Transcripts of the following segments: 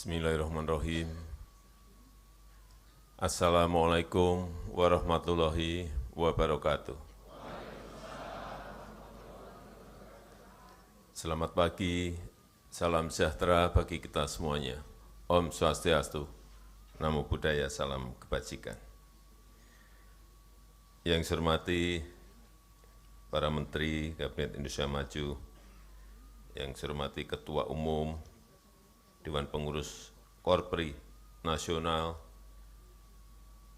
Bismillahirrahmanirrahim. Assalamualaikum warahmatullahi wabarakatuh. Selamat pagi, salam sejahtera bagi kita semuanya. Om Swastiastu, Namo Buddhaya, salam kebajikan. Yang saya hormati para Menteri Kabinet Indonesia Maju, yang saya hormati Ketua Umum Dewan Pengurus Korpri Nasional,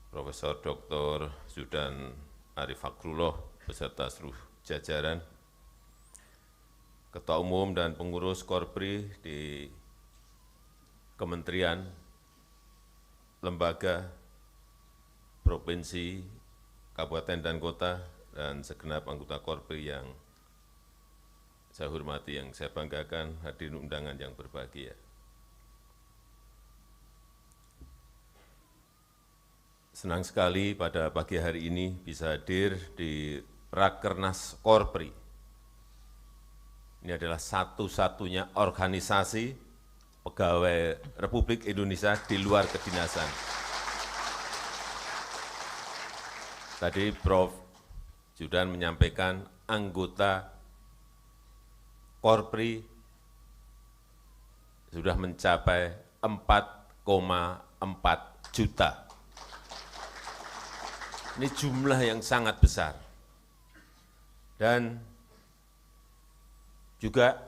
Profesor Dr. Zudan Arif Fakrullah beserta seluruh jajaran, Ketua Umum dan Pengurus Korpri di Kementerian, Lembaga, Provinsi, Kabupaten dan Kota, dan segenap anggota Korpri yang saya hormati, yang saya banggakan, hadirin undangan yang berbahagia. Senang sekali pada pagi hari ini bisa hadir di Rakernas Korpri. Ini adalah satu-satunya organisasi pegawai Republik Indonesia di luar kedinasan. Tadi Prof. Zudan menyampaikan anggota Korpri sudah mencapai 4,4 juta. Ini jumlah yang sangat besar. Dan juga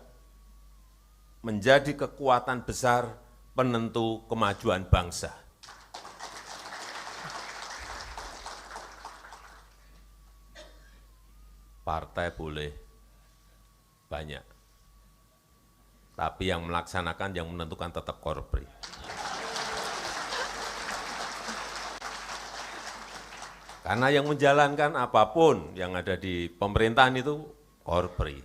menjadi kekuatan besar penentu kemajuan bangsa. Partai boleh banyak, tapi yang melaksanakan, yang menentukan tetap Korpri. Karena yang menjalankan apapun yang ada di pemerintahan itu Korpri.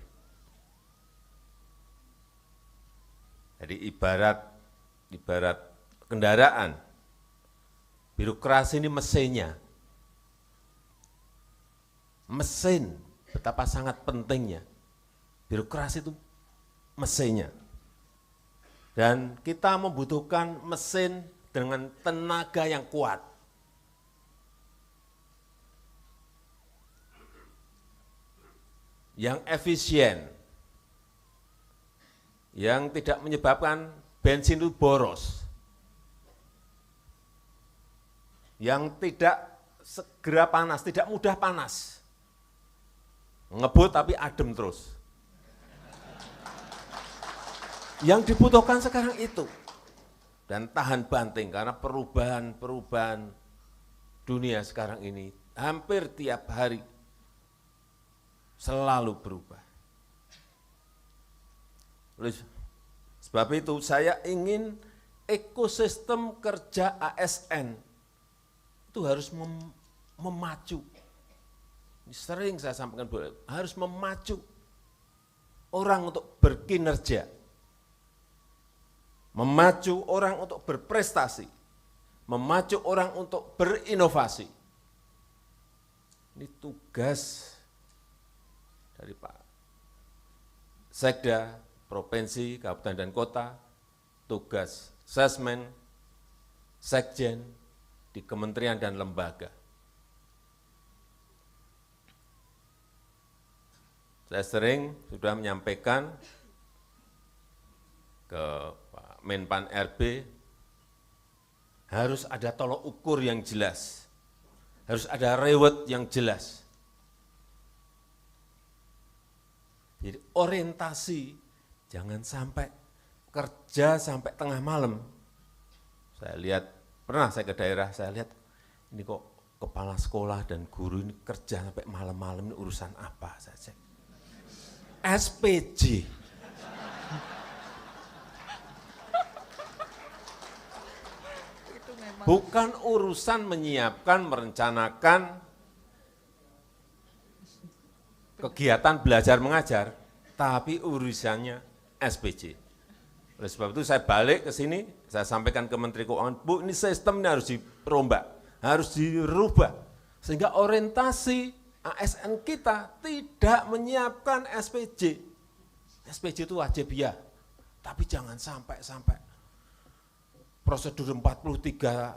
Jadi ibarat kendaraan, birokrasi ini mesinnya. Mesin, betapa sangat pentingnya. Birokrasi itu mesinnya. Dan kita membutuhkan mesin dengan tenaga yang kuat. Yang efisien, yang tidak menyebabkan bensin itu boros, yang tidak segera panas, tidak mudah panas, ngebut tapi adem terus. Yang dibutuhkan sekarang itu, dan tahan banting karena perubahan dunia sekarang ini hampir tiap hari selalu berubah. Oleh sebab itu saya ingin ekosistem kerja ASN itu harus memacu. Sering saya sampaikan, harus memacu orang untuk berkinerja, memacu orang untuk berprestasi, memacu orang untuk berinovasi. Ini tugas dari Pak Sekda, Provinsi, Kabupaten dan Kota, tugas Sesmen, Sekjen, di kementerian dan lembaga. Saya sering sudah menyampaikan ke Pak Menpan RB, harus ada tolok ukur yang jelas, harus ada reward yang jelas. Jadi orientasi, jangan sampai kerja sampai tengah malam. Saya lihat, pernah saya ke daerah, saya lihat ini kok kepala sekolah dan guru ini kerja sampai malam-malam, ini urusan apa saya cek. SPJ. Bukan urusan menyiapkan, merencanakan kegiatan belajar mengajar, tapi urusannya SPJ. Oleh sebab itu saya balik ke sini, saya sampaikan ke Menteri Keuangan, Bu, ini sistem ini harus dirombak, harus dirubah, sehingga orientasi ASN kita tidak menyiapkan SPJ. SPJ itu wajib ya, tapi jangan sampai prosedur 43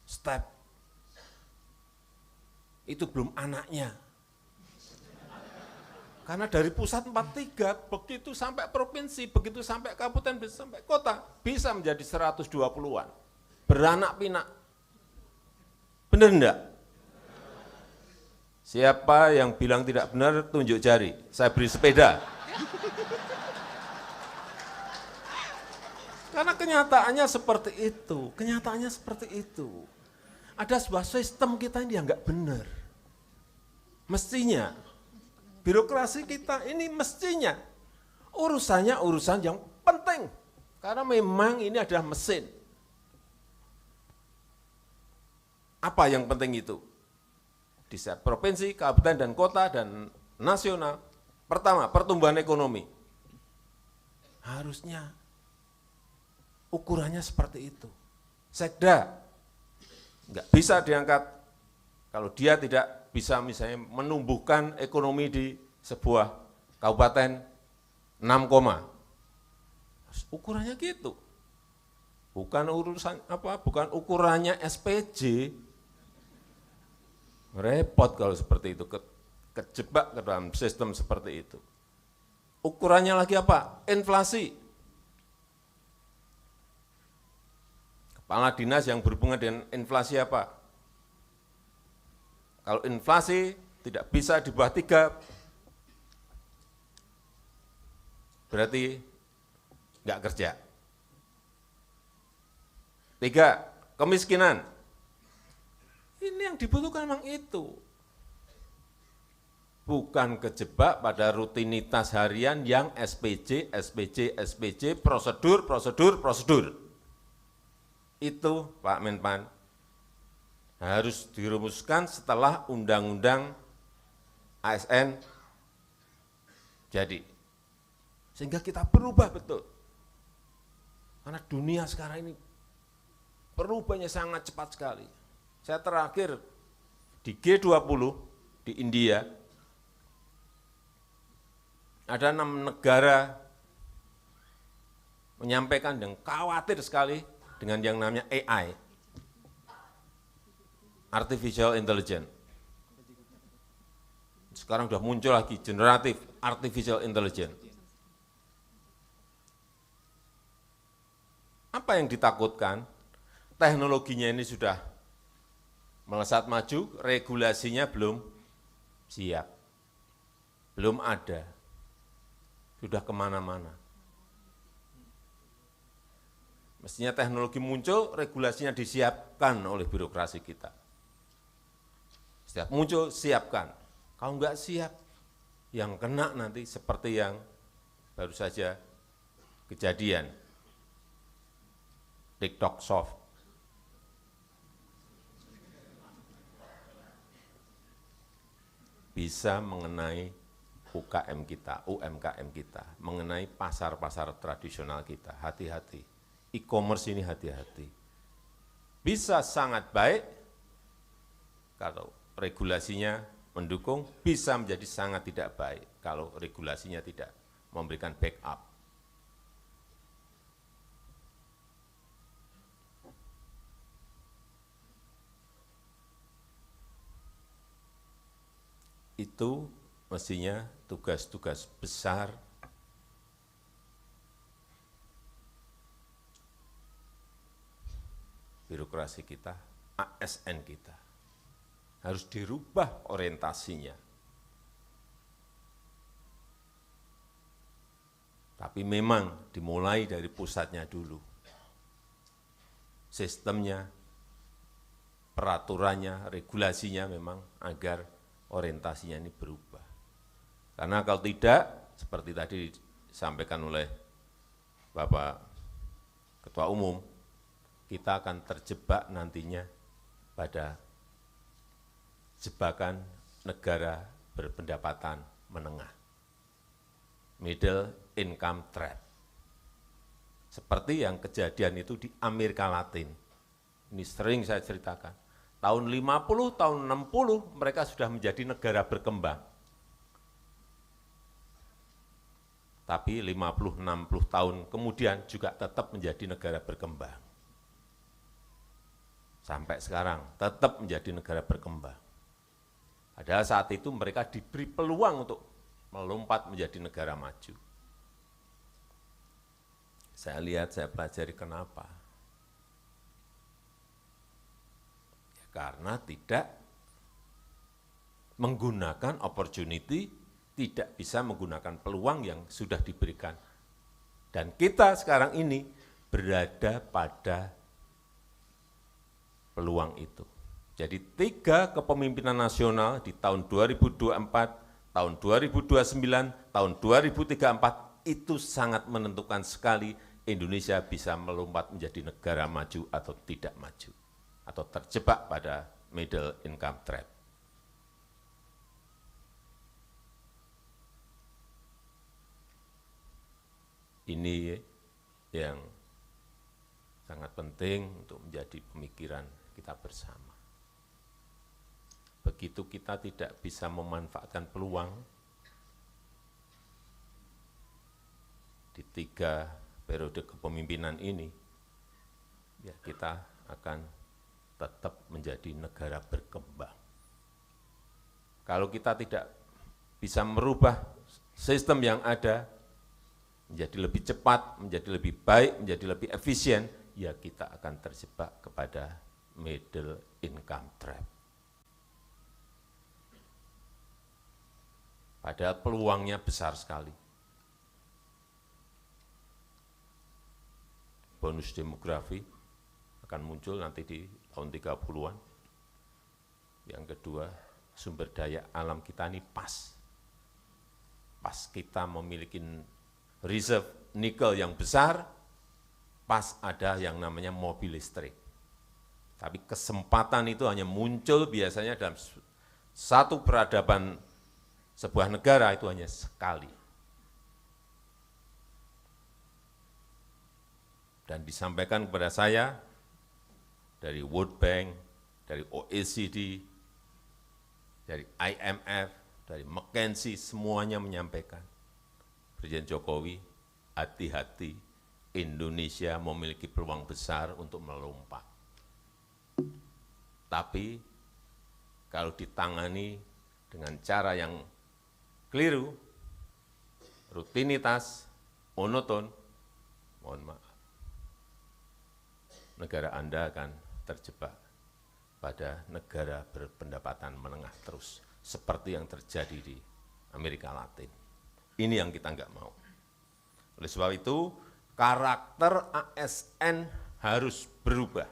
step. Itu belum anaknya. Karena dari pusat 43, begitu sampai provinsi, begitu sampai kabupaten, sampai kota, bisa menjadi 120-an. Beranak pinak. Benar enggak? Siapa yang bilang tidak benar, tunjuk jari. Saya beri sepeda. Karena kenyataannya seperti itu. Kenyataannya seperti itu. Ada sebuah sistem kita ini yang enggak benar. Mestinya. Birokrasi kita ini mestinya urusannya urusan yang penting. Karena memang ini adalah mesin. Apa yang penting itu? Di setiap provinsi, kabupaten, dan kota, dan nasional. Pertama, pertumbuhan ekonomi. Harusnya ukurannya seperti itu. Sekda nggak bisa diangkat kalau dia tidak bisa misalnya menumbuhkan ekonomi di sebuah kabupaten 6, ukurannya gitu. Bukan urusan apa, bukan ukurannya SPJ. Repot kalau seperti itu, kejebak ke dalam sistem seperti itu. Ukurannya lagi apa? Inflasi. Kepala dinas yang berhubungan dengan inflasi apa? Kalau inflasi tidak bisa di bawah 3, berarti nggak kerja. 3, kemiskinan. Ini yang dibutuhkan memang itu. Bukan kejebak pada rutinitas harian yang SPJ, prosedur. Itu Pak Menpan harus dirumuskan setelah undang-undang ASN jadi. Sehingga kita berubah betul. Karena dunia sekarang ini perubahannya sangat cepat sekali. Saya terakhir di G20 di India, ada 6 negara menyampaikan dan khawatir sekali dengan yang namanya AI, Artificial Intelligence. Sekarang sudah muncul lagi generatif Artificial Intelligence. Apa yang ditakutkan? Teknologinya ini sudah melesat maju, regulasinya belum siap, belum ada, sudah kemana-mana. Mestinya teknologi muncul, regulasinya disiapkan oleh birokrasi kita. Setiap muncul, siapkan. Kalau enggak siap, yang kena nanti seperti yang baru saja kejadian. TikTok Soft. Bisa mengenai UKM kita, UMKM kita, mengenai pasar-pasar tradisional kita, hati-hati. E-commerce ini hati-hati. Bisa sangat baik kalau regulasinya mendukung, bisa menjadi sangat tidak baik kalau regulasinya tidak memberikan backup. Itu mestinya tugas-tugas besar birokrasi kita, ASN kita. Harus dirubah orientasinya. Tapi memang dimulai dari pusatnya dulu. Sistemnya, peraturannya, regulasinya memang agar orientasinya ini berubah. Karena kalau tidak, seperti tadi disampaikan oleh Bapak Ketua Umum, kita akan terjebak nantinya pada jebakan negara berpendapatan menengah, middle income trap. Seperti yang kejadian itu di Amerika Latin. Ini sering saya ceritakan. Tahun 50, tahun 60 mereka sudah menjadi negara berkembang. tapi 50-60 tahun kemudian juga tetap menjadi negara berkembang. Sampai sekarang tetap menjadi negara berkembang. Padahal saat itu mereka diberi peluang untuk melompat menjadi negara maju. Saya lihat, saya pelajari kenapa. Ya, karena tidak menggunakan opportunity, tidak bisa menggunakan peluang yang sudah diberikan. Dan kita sekarang ini berada pada peluang itu. Jadi 3 kepemimpinan nasional di tahun 2024, tahun 2029, tahun 2034 itu sangat menentukan sekali Indonesia bisa melompat menjadi negara maju atau tidak maju, atau terjebak pada middle income trap. Ini yang sangat penting untuk menjadi pemikiran kita bersama. Begitu kita tidak bisa memanfaatkan peluang di 3 periode kepemimpinan ini, ya kita akan tetap menjadi negara berkembang. Kalau kita tidak bisa merubah sistem yang ada menjadi lebih cepat, menjadi lebih baik, menjadi lebih efisien, ya kita akan terjebak kepada middle income trap. Padahal peluangnya besar sekali. Bonus demografi akan muncul nanti di tahun 30-an. Yang kedua, sumber daya alam kita ini pas. Pas kita memiliki reserve nikel yang besar, pas ada yang namanya mobil listrik. Tapi kesempatan itu hanya muncul biasanya dalam satu peradaban sebuah negara, itu hanya sekali. Dan disampaikan kepada saya dari World Bank, dari OECD, dari IMF, dari McKinsey, semuanya menyampaikan, Presiden Jokowi, hati-hati, Indonesia memiliki peluang besar untuk melompat. Tapi kalau ditangani dengan cara yang keliru, rutinitas, monoton, mohon maaf, negara Anda akan terjebak pada negara berpendapatan menengah terus, seperti yang terjadi di Amerika Latin. Ini yang kita enggak mau. Oleh sebab itu, karakter ASN harus berubah.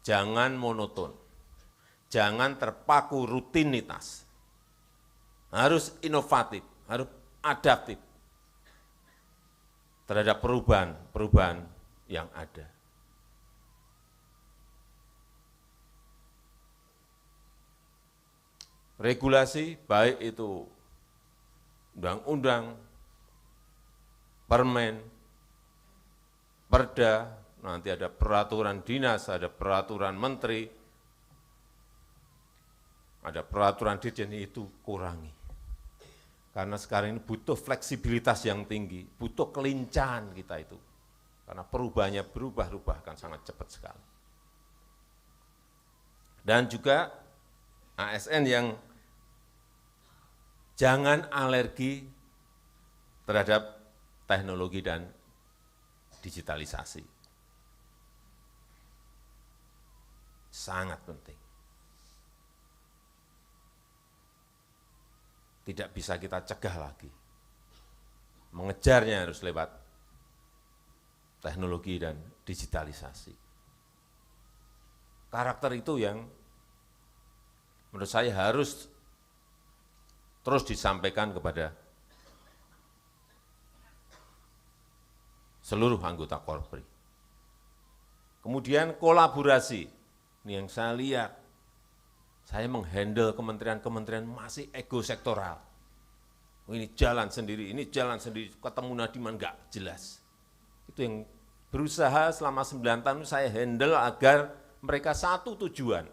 Jangan monoton, jangan terpaku rutinitas. Harus inovatif, harus adaptif terhadap perubahan yang ada. Regulasi, baik itu undang-undang, permen, perda, nanti ada peraturan dinas, ada peraturan menteri, ada peraturan dirjen, itu kurangi. Karena sekarang ini butuh fleksibilitas yang tinggi, butuh kelincahan kita itu. Karena perubahannya berubah-ubah akan sangat cepat sekali. Dan juga ASN yang jangan alergi terhadap teknologi dan digitalisasi. Sangat penting. Tidak bisa kita cegah lagi. Mengejarnya harus lewat teknologi dan digitalisasi. Karakter itu yang menurut saya harus terus disampaikan kepada seluruh anggota Korpri. Kemudian kolaborasi, ini yang saya lihat, saya menghandle kementerian-kementerian masih ego sektoral. Ini jalan sendiri, ketemu Nadiman enggak jelas. Itu yang berusaha selama 9 tahun saya handle agar mereka satu tujuan.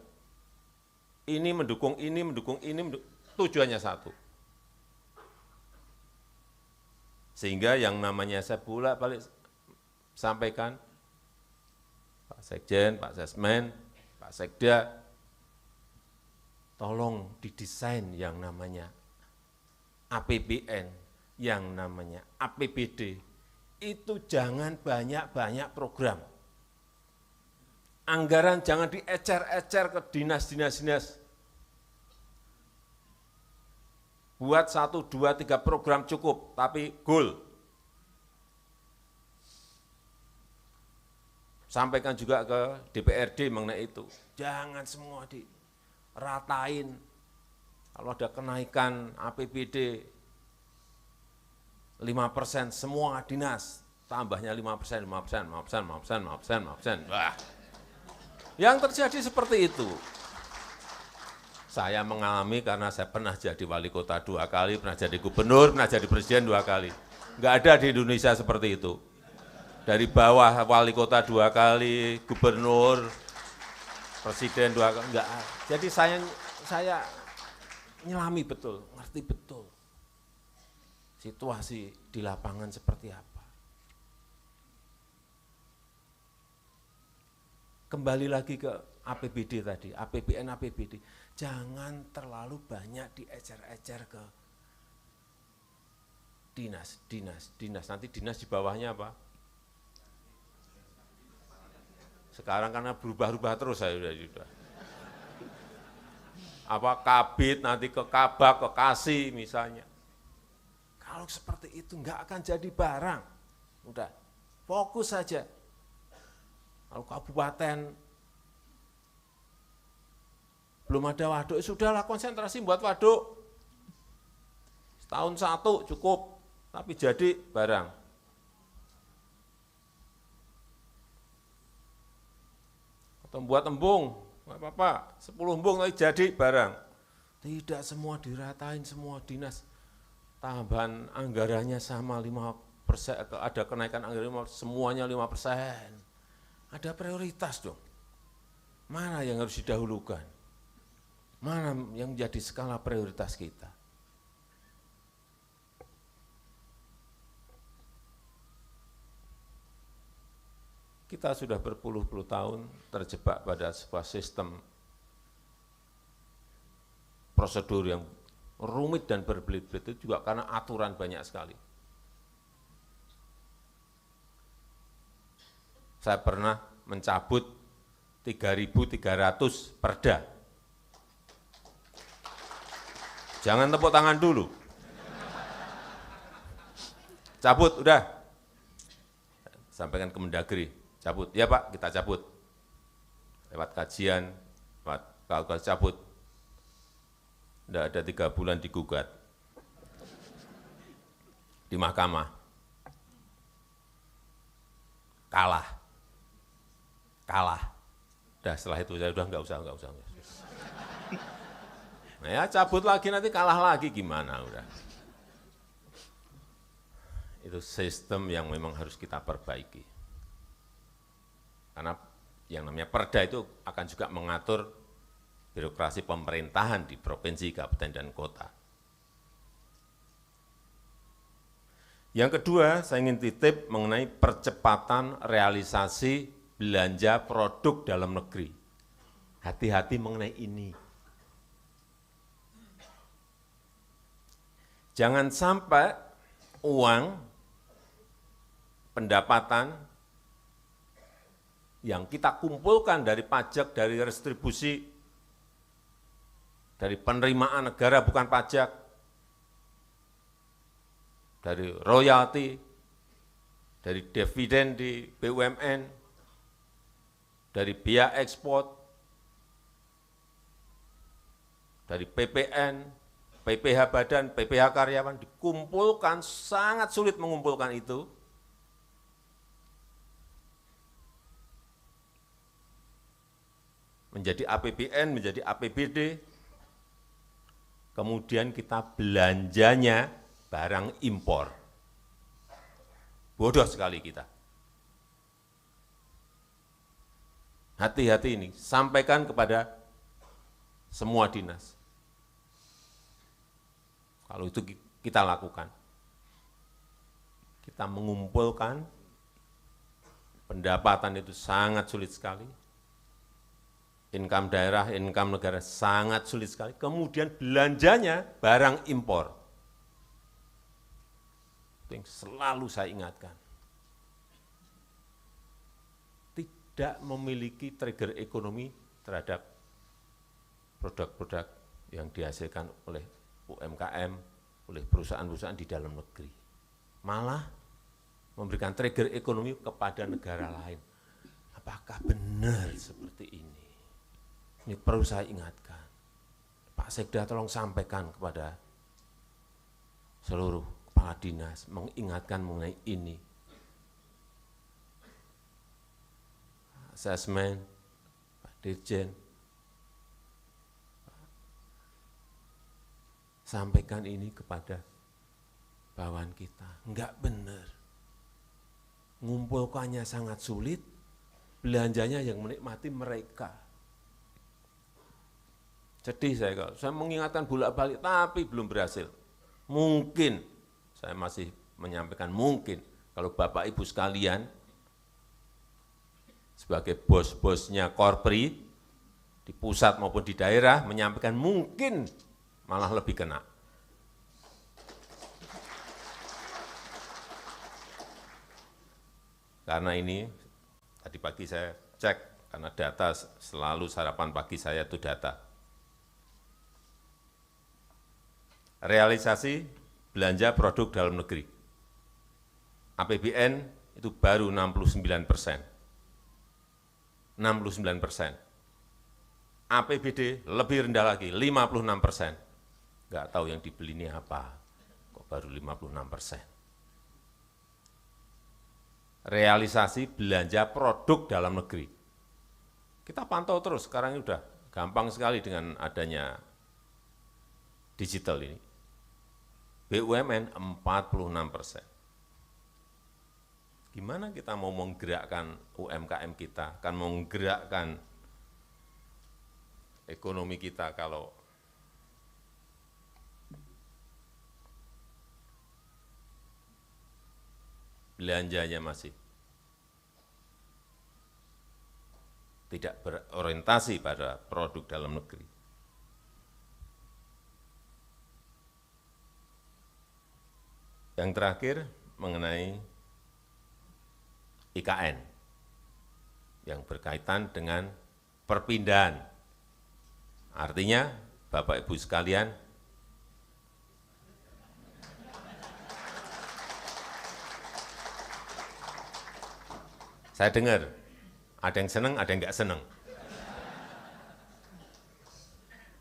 Ini mendukung ini, tujuannya satu. Sehingga yang namanya saya bolak-balik sampaikan, Pak Sekjen, Pak Sesmen, Pak Sekda, tolong didesain yang namanya APBN, yang namanya APBD, itu jangan banyak-banyak program. Anggaran jangan diecer-ecer ke dinas-dinas. Buat 1, 2, 3 program cukup, tapi goal. Sampaikan juga ke DPRD mengenai itu. Jangan semua diratain. Kalau ada kenaikan APBD 5%, semua dinas tambahnya 5%, 5%, 5%, 5%, 5%, 5%. Wah. Yang terjadi seperti itu. Saya mengalami karena saya pernah jadi wali kota 2 kali, pernah jadi gubernur, pernah jadi presiden 2 kali. Enggak ada di Indonesia seperti itu. Dari bawah wali kota 2 kali, gubernur, presiden 2 kali, enggak ada. Jadi saya nyelami betul, ngerti betul situasi di lapangan seperti apa. Kembali lagi ke APBD tadi, APBN, APBD. Jangan terlalu banyak diecer-ecer ke dinas. Nanti dinas di bawahnya apa? Sekarang karena berubah-ubah terus saya sudah. Apa kabit, nanti ke kabak, ke kasih misalnya. Kalau seperti itu enggak akan jadi barang. Udah, fokus saja. Kalau kabupaten belum ada waduk, sudahlah konsentrasi buat waduk. Setahun 1 cukup, tapi jadi barang. Atau buat embung, nggak apa-apa, 10 embung tapi jadi barang. Tidak semua diratain, semua dinas. Tambahan anggarannya sama 5%, ada kenaikan anggaran semuanya 5%. Ada prioritas dong. Mana yang harus didahulukan? Mana yang menjadi skala prioritas kita? Kita sudah berpuluh-puluh tahun terjebak pada sebuah sistem prosedur yang rumit dan berbelit-belit itu juga karena aturan banyak sekali. Saya pernah mencabut 3.300 perda. Jangan tepuk tangan dulu. Cabut, udah. Sampaikan ke Mendagri, cabut. Ya Pak, kita cabut. Lewat kajian, lewat kalkulasi cabut. Tidak ada 3 bulan digugat di mahkamah. Kalah. Udah setelah itu saya udah enggak usah. Nah ya cabut lagi nanti kalah lagi gimana udah. Itu sistem yang memang harus kita perbaiki. Karena yang namanya perda itu akan juga mengatur birokrasi pemerintahan di provinsi, kabupaten, dan kota. Yang kedua, saya ingin titip mengenai percepatan realisasi belanja produk dalam negeri. Hati-hati mengenai ini. Jangan sampai uang pendapatan yang kita kumpulkan dari pajak, dari restribusi, dari penerimaan negara bukan pajak, dari royalti, dari dividen di BUMN, dari biaya ekspor, dari PPN, PPH badan, PPH karyawan, dikumpulkan, sangat sulit mengumpulkan itu. Menjadi APBN, menjadi APBD, kemudian kita belanjanya barang impor. Bodoh sekali kita. Hati-hati ini, sampaikan kepada semua dinas. Kalau itu kita lakukan. kita mengumpulkan pendapatan itu sangat sulit sekali. Income daerah, income negara sangat sulit sekali. Kemudian belanjanya barang impor. Itu yang selalu saya ingatkan. Tidak memiliki trigger ekonomi terhadap produk-produk yang dihasilkan oleh UMKM, oleh perusahaan-perusahaan di dalam negeri. Malah memberikan trigger ekonomi kepada negara lain. Apakah benar seperti ini? Ini perlu saya ingatkan. Pak Sekda tolong sampaikan kepada seluruh kepala dinas, mengingatkan mengenai ini. Asesmen, Pak Dirjen, sampaikan ini kepada bawahan kita. Enggak benar. Ngumpulkannya sangat sulit, belanjanya yang menikmati mereka. Sedih saya kalau saya mengingatkan bolak-balik, tapi belum berhasil. Mungkin, saya masih menyampaikan mungkin, kalau Bapak Ibu sekalian, sebagai bos-bosnya Korpri, di pusat maupun di daerah, menyampaikan mungkin malah lebih kena. Karena ini, tadi pagi saya cek, karena data selalu sarapan pagi saya itu data. Realisasi belanja produk dalam negeri. APBN itu baru 69%. 69%. APBD lebih rendah lagi, 56%. Enggak tahu yang dibeli ini apa, kok baru 56%. Realisasi belanja produk dalam negeri. Kita pantau terus, sekarang ini udah gampang sekali dengan adanya digital ini. BUMN 46%. Gimana kita mau menggerakkan UMKM kita, akan menggerakkan ekonomi kita kalau belanjanya masih tidak berorientasi pada produk dalam negeri. Yang terakhir mengenai IKN yang berkaitan dengan perpindahan. Artinya, Bapak Ibu sekalian, saya dengar ada yang senang, ada yang enggak senang.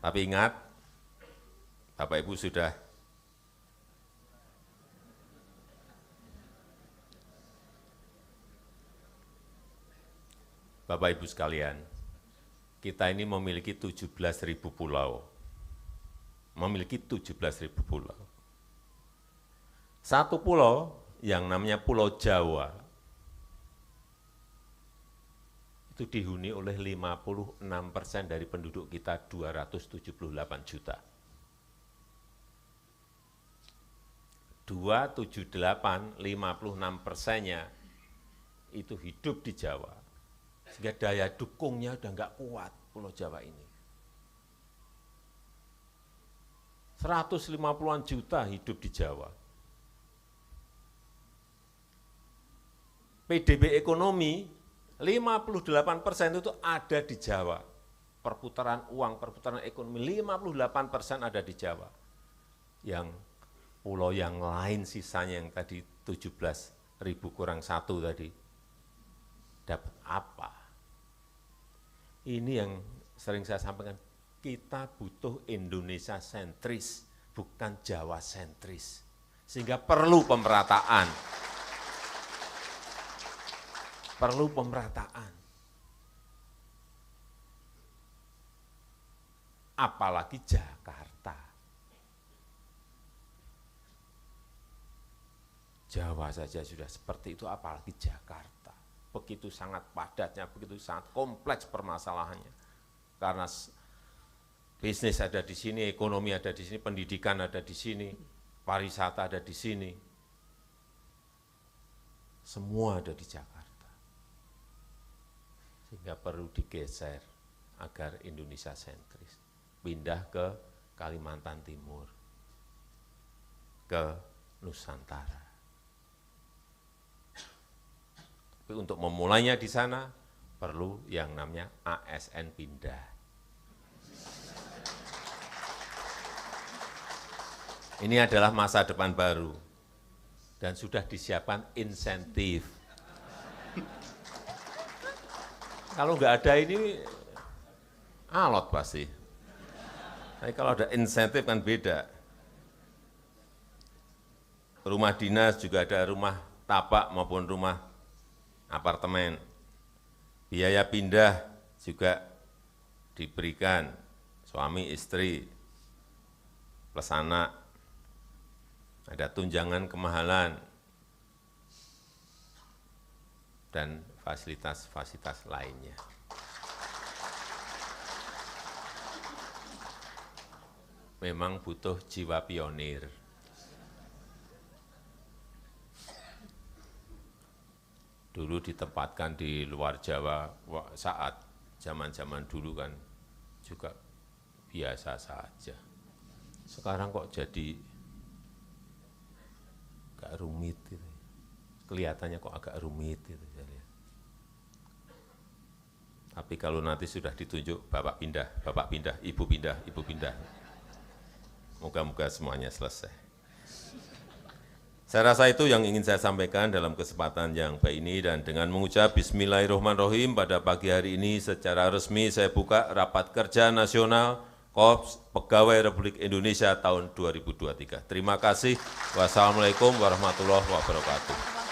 Tapi ingat, Bapak Ibu sudah Bapak Ibu sekalian, kita ini memiliki 17.000 pulau. Memiliki 17.000 pulau. Satu pulau yang namanya Pulau Jawa, itu dihuni oleh 56% dari penduduk kita, 278 juta. 278, 56%-nya itu hidup di Jawa. Sehingga daya dukungnya udah nggak kuat Pulau Jawa ini. 150-an juta hidup di Jawa. PDB ekonomi 58% itu ada di Jawa. Perputaran uang, perputaran ekonomi 58% ada di Jawa. Yang pulau yang lain sisanya yang tadi 17.000 kurang 1 tadi, dapat apa? Ini yang sering saya sampaikan, kita butuh Indonesia sentris, bukan Jawa sentris. Sehingga perlu pemerataan. Perlu pemerataan. Apalagi Jakarta. Jawa saja sudah seperti itu, apalagi Jakarta. Begitu sangat padatnya, begitu sangat kompleks permasalahannya. Karena bisnis ada di sini, ekonomi ada di sini, pendidikan ada di sini, pariwisata ada di sini. semua ada di Jakarta. Sehingga perlu digeser agar Indonesia sentris. Pindah ke Kalimantan Timur, ke Nusantara. Tapi untuk memulainya di sana, perlu yang namanya ASN pindah. Ini adalah masa depan baru, dan sudah disiapkan insentif. Kalau nggak ada ini, alot pasti. Tapi kalau ada insentif kan beda. Rumah dinas juga ada rumah tapak maupun rumah apartemen. Biaya pindah juga diberikan suami istri plus anak. Ada tunjangan kemahalan dan fasilitas-fasilitas lainnya. Memang butuh jiwa pionir. Dulu ditempatkan di luar Jawa saat zaman-zaman dulu kan juga biasa saja. Sekarang kok jadi agak rumit gitu. Kelihatannya kok agak rumit gitu. Tapi kalau nanti sudah ditunjuk Bapak pindah, Ibu pindah. Moga-moga semuanya selesai. Saya rasa itu yang ingin saya sampaikan dalam kesempatan yang baik ini, dan dengan mengucap Bismillahirrahmanirrahim pada pagi hari ini secara resmi saya buka Rapat Kerja Nasional Korps Pegawai Republik Indonesia tahun 2023. Terima kasih. Wassalamualaikum warahmatullahi wabarakatuh.